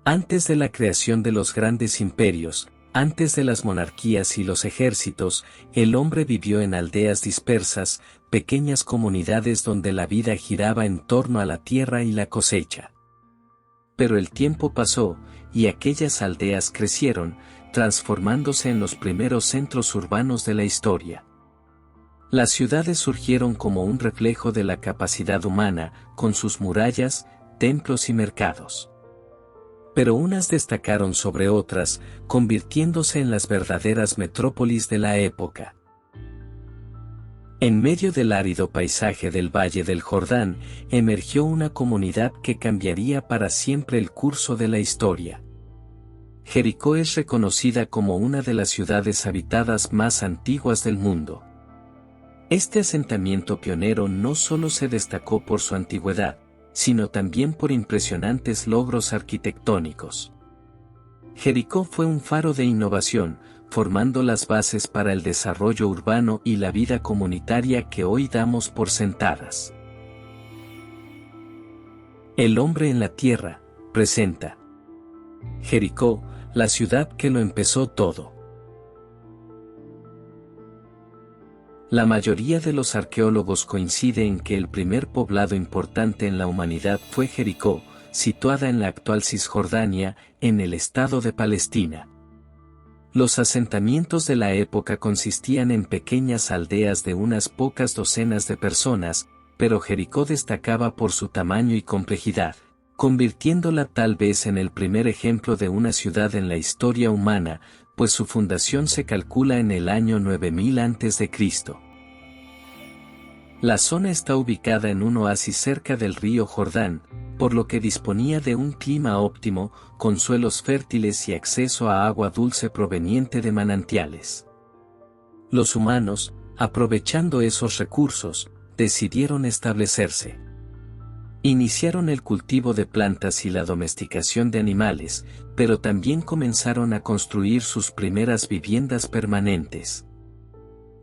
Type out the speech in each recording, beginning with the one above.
Antes de la creación de los grandes imperios, antes de las monarquías y los ejércitos, el hombre vivió en aldeas dispersas, pequeñas comunidades donde la vida giraba en torno a la tierra y la cosecha. Pero el tiempo pasó, y aquellas aldeas crecieron, transformándose en los primeros centros urbanos de la historia. Las ciudades surgieron como un reflejo de la capacidad humana, con sus murallas, templos y mercados. Pero unas destacaron sobre otras, convirtiéndose en las verdaderas metrópolis de la época. En medio del árido paisaje del Valle del Jordán, emergió una comunidad que cambiaría para siempre el curso de la historia. Jericó es reconocida como una de las ciudades habitadas más antiguas del mundo. Este asentamiento pionero no solo se destacó por su antigüedad, sino también por impresionantes logros arquitectónicos. Jericó fue un faro de innovación, formando las bases para el desarrollo urbano y la vida comunitaria que hoy damos por sentadas. El hombre en la tierra, presenta. Jericó, la ciudad que lo empezó todo. La mayoría de los arqueólogos coincide en que el primer poblado importante en la humanidad fue Jericó, situada en la actual Cisjordania, en el estado de Palestina. Los asentamientos de la época consistían en pequeñas aldeas de unas pocas docenas de personas, pero Jericó destacaba por su tamaño y complejidad, convirtiéndola tal vez en el primer ejemplo de una ciudad en la historia humana, pues su fundación se calcula en el año 9000 a.C. La zona está ubicada en un oasis cerca del río Jordán, por lo que disponía de un clima óptimo, con suelos fértiles y acceso a agua dulce proveniente de manantiales. Los humanos, aprovechando esos recursos, decidieron establecerse. Iniciaron el cultivo de plantas y la domesticación de animales, pero también comenzaron a construir sus primeras viviendas permanentes.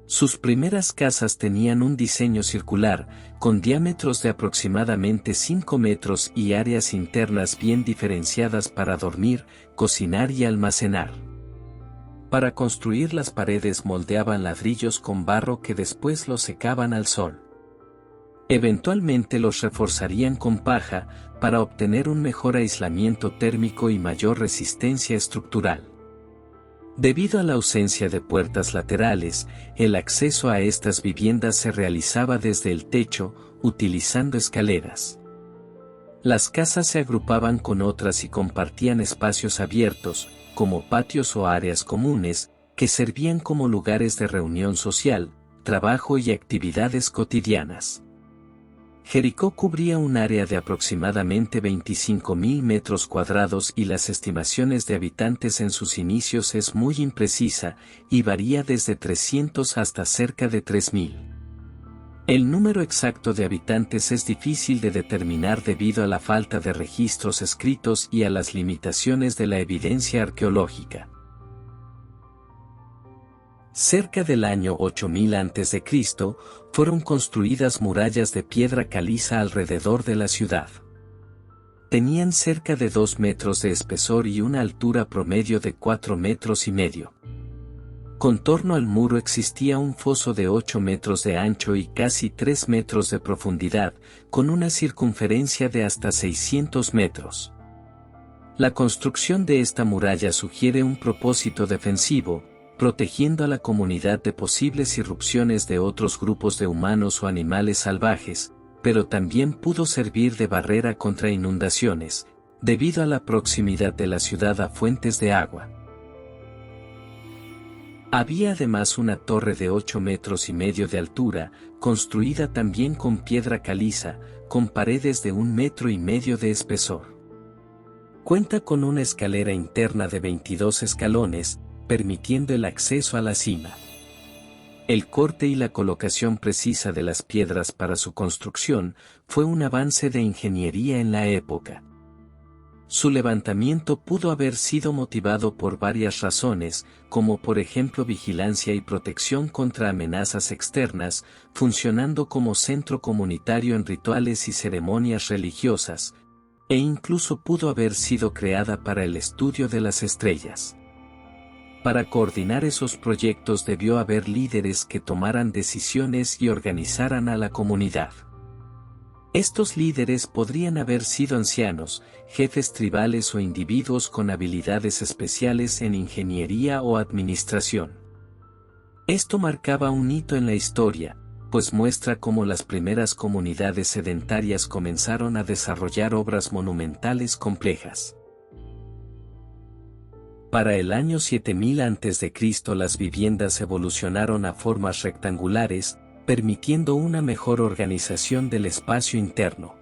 Sus primeras casas tenían un diseño circular, con diámetros de aproximadamente 5 metros y áreas internas bien diferenciadas para dormir, cocinar y almacenar. Para construir las paredes moldeaban ladrillos con barro que después los secaban al sol. Eventualmente los reforzarían con paja, para obtener un mejor aislamiento térmico y mayor resistencia estructural. Debido a la ausencia de puertas laterales, el acceso a estas viviendas se realizaba desde el techo, utilizando escaleras. Las casas se agrupaban con otras y compartían espacios abiertos, como patios o áreas comunes, que servían como lugares de reunión social, trabajo y actividades cotidianas. Jericó cubría un área de aproximadamente 25.000 metros cuadrados y las estimaciones de habitantes en sus inicios es muy imprecisa y varía desde 300 hasta cerca de 3.000. El número exacto de habitantes es difícil de determinar debido a la falta de registros escritos y a las limitaciones de la evidencia arqueológica. Cerca del año 8000 a.C., fueron construidas murallas de piedra caliza alrededor de la ciudad. Tenían cerca de 2 metros de espesor y una altura promedio de 4 metros y medio. Contorno al muro existía un foso de 8 metros de ancho y casi 3 metros de profundidad, con una circunferencia de hasta 600 metros. La construcción de esta muralla sugiere un propósito defensivo, protegiendo a la comunidad de posibles irrupciones de otros grupos de humanos o animales salvajes, pero también pudo servir de barrera contra inundaciones, debido a la proximidad de la ciudad a fuentes de agua. Había además una torre de 8 metros y medio de altura, construida también con piedra caliza, con paredes de 1,5 metros de espesor. Cuenta con una escalera interna de 22 escalones, permitiendo el acceso a la cima. El corte y la colocación precisa de las piedras para su construcción fue un avance de ingeniería en la época. Su levantamiento pudo haber sido motivado por varias razones, como por ejemplo vigilancia y protección contra amenazas externas, funcionando como centro comunitario en rituales y ceremonias religiosas, e incluso pudo haber sido creada para el estudio de las estrellas. Para coordinar esos proyectos debió haber líderes que tomaran decisiones y organizaran a la comunidad. Estos líderes podrían haber sido ancianos, jefes tribales o individuos con habilidades especiales en ingeniería o administración. Esto marcaba un hito en la historia, pues muestra cómo las primeras comunidades sedentarias comenzaron a desarrollar obras monumentales complejas. Para el año 7000 a.C. las viviendas evolucionaron a formas rectangulares, permitiendo una mejor organización del espacio interno.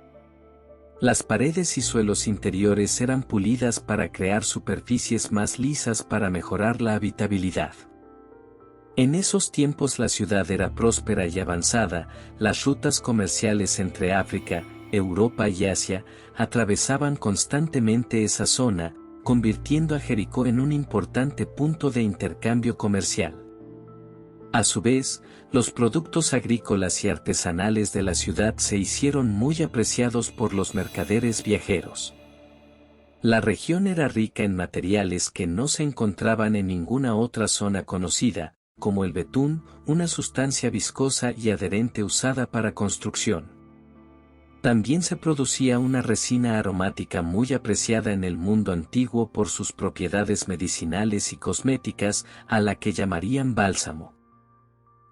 Las paredes y suelos interiores eran pulidas para crear superficies más lisas para mejorar la habitabilidad. En esos tiempos la ciudad era próspera y avanzada, las rutas comerciales entre África, Europa y Asia atravesaban constantemente esa zona, convirtiendo a Jericó en un importante punto de intercambio comercial. A su vez, los productos agrícolas y artesanales de la ciudad se hicieron muy apreciados por los mercaderes viajeros. La región era rica en materiales que no se encontraban en ninguna otra zona conocida, como el betún, una sustancia viscosa y adherente usada para construcción. También se producía una resina aromática muy apreciada en el mundo antiguo por sus propiedades medicinales y cosméticas, a la que llamarían bálsamo.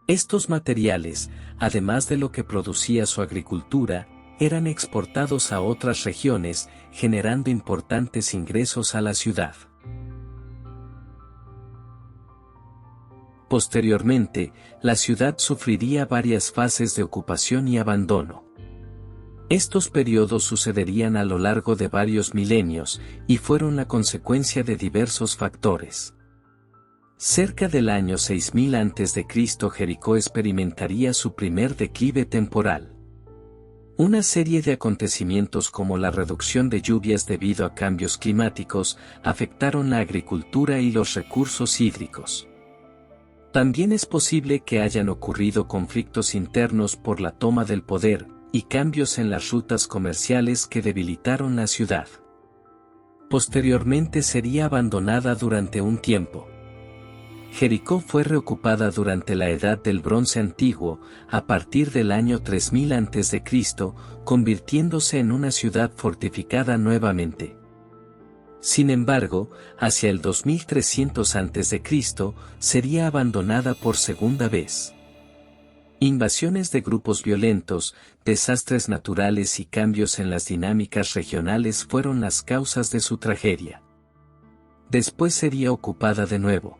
Estos materiales, además de lo que producía su agricultura, eran exportados a otras regiones, generando importantes ingresos a la ciudad. Posteriormente, la ciudad sufriría varias fases de ocupación y abandono. Estos periodos sucederían a lo largo de varios milenios, y fueron la consecuencia de diversos factores. Cerca del año 6000 a.C. Jericó experimentaría su primer declive temporal. Una serie de acontecimientos como la reducción de lluvias debido a cambios climáticos afectaron la agricultura y los recursos hídricos. También es posible que hayan ocurrido conflictos internos por la toma del poder, y cambios en las rutas comerciales que debilitaron la ciudad. Posteriormente sería abandonada durante un tiempo. Jericó fue reocupada durante la Edad del Bronce Antiguo, a partir del año 3000 a.C., convirtiéndose en una ciudad fortificada nuevamente. Sin embargo, hacia el 2300 a.C., sería abandonada por segunda vez. Invasiones de grupos violentos, desastres naturales y cambios en las dinámicas regionales fueron las causas de su tragedia. Después sería ocupada de nuevo.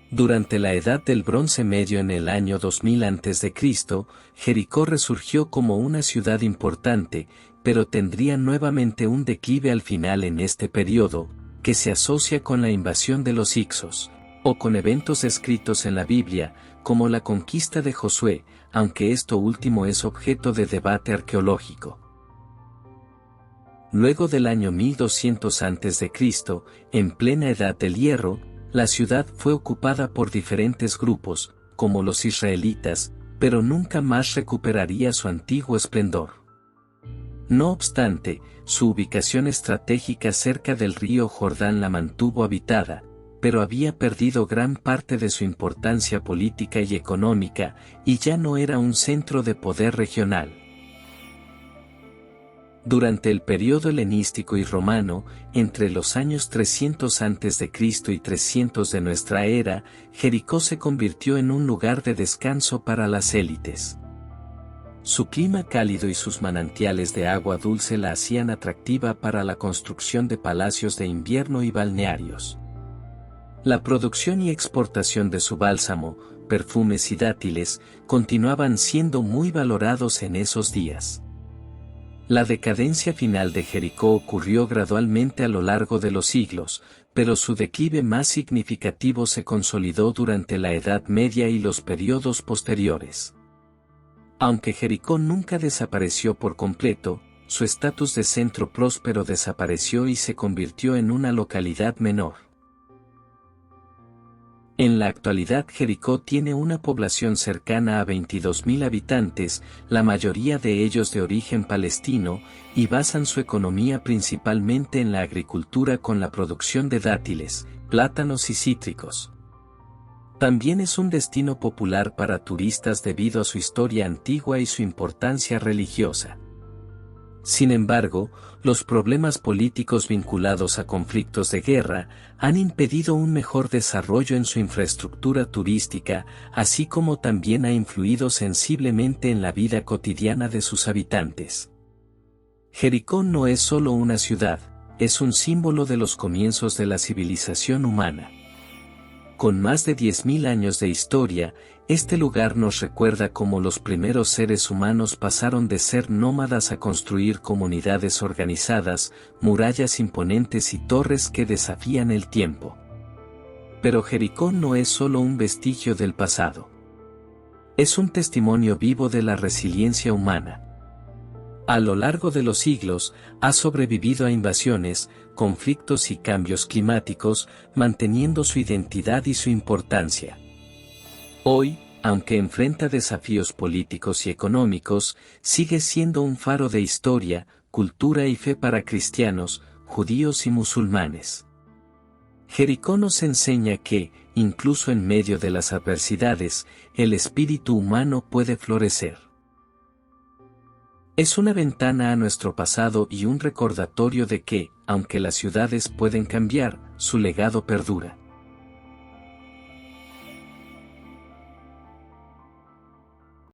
Durante la Edad del Bronce Medio en el año 2000 a.C., Jericó resurgió como una ciudad importante, pero tendría nuevamente un declive al final en este periodo, que se asocia con la invasión de los hicsos, o con eventos descritos en la Biblia, como la conquista de Josué, aunque esto último es objeto de debate arqueológico. Luego del año 1200 a.C., en plena Edad del Hierro, la ciudad fue ocupada por diferentes grupos, como los israelitas, pero nunca más recuperaría su antiguo esplendor. No obstante, su ubicación estratégica cerca del río Jordán la mantuvo habitada, pero había perdido gran parte de su importancia política y económica, y ya no era un centro de poder regional. Durante el periodo helenístico y romano, entre los años 300 a.C. y 300 de nuestra era, Jericó se convirtió en un lugar de descanso para las élites. Su clima cálido y sus manantiales de agua dulce la hacían atractiva para la construcción de palacios de invierno y balnearios. La producción y exportación de su bálsamo, perfumes y dátiles, continuaban siendo muy valorados en esos días. La decadencia final de Jericó ocurrió gradualmente a lo largo de los siglos, pero su declive más significativo se consolidó durante la Edad Media y los periodos posteriores. Aunque Jericó nunca desapareció por completo, su estatus de centro próspero desapareció y se convirtió en una localidad menor. En la actualidad Jericó tiene una población cercana a 22.000 habitantes, la mayoría de ellos de origen palestino, y basan su economía principalmente en la agricultura con la producción de dátiles, plátanos y cítricos. También es un destino popular para turistas debido a su historia antigua y su importancia religiosa. Sin embargo, los problemas políticos vinculados a conflictos de guerra han impedido un mejor desarrollo en su infraestructura turística, así como también ha influido sensiblemente en la vida cotidiana de sus habitantes. Jericó no es solo una ciudad, es un símbolo de los comienzos de la civilización humana. Con más de 10.000 años de historia, este lugar nos recuerda cómo los primeros seres humanos pasaron de ser nómadas a construir comunidades organizadas, murallas imponentes y torres que desafían el tiempo. Pero Jericó no es solo un vestigio del pasado. Es un testimonio vivo de la resiliencia humana. A lo largo de los siglos, ha sobrevivido a invasiones, conflictos y cambios climáticos, manteniendo su identidad y su importancia. Hoy, aunque enfrenta desafíos políticos y económicos, sigue siendo un faro de historia, cultura y fe para cristianos, judíos y musulmanes. Jericó nos enseña que, incluso en medio de las adversidades, el espíritu humano puede florecer. Es una ventana a nuestro pasado y un recordatorio de que, aunque las ciudades pueden cambiar, su legado perdura.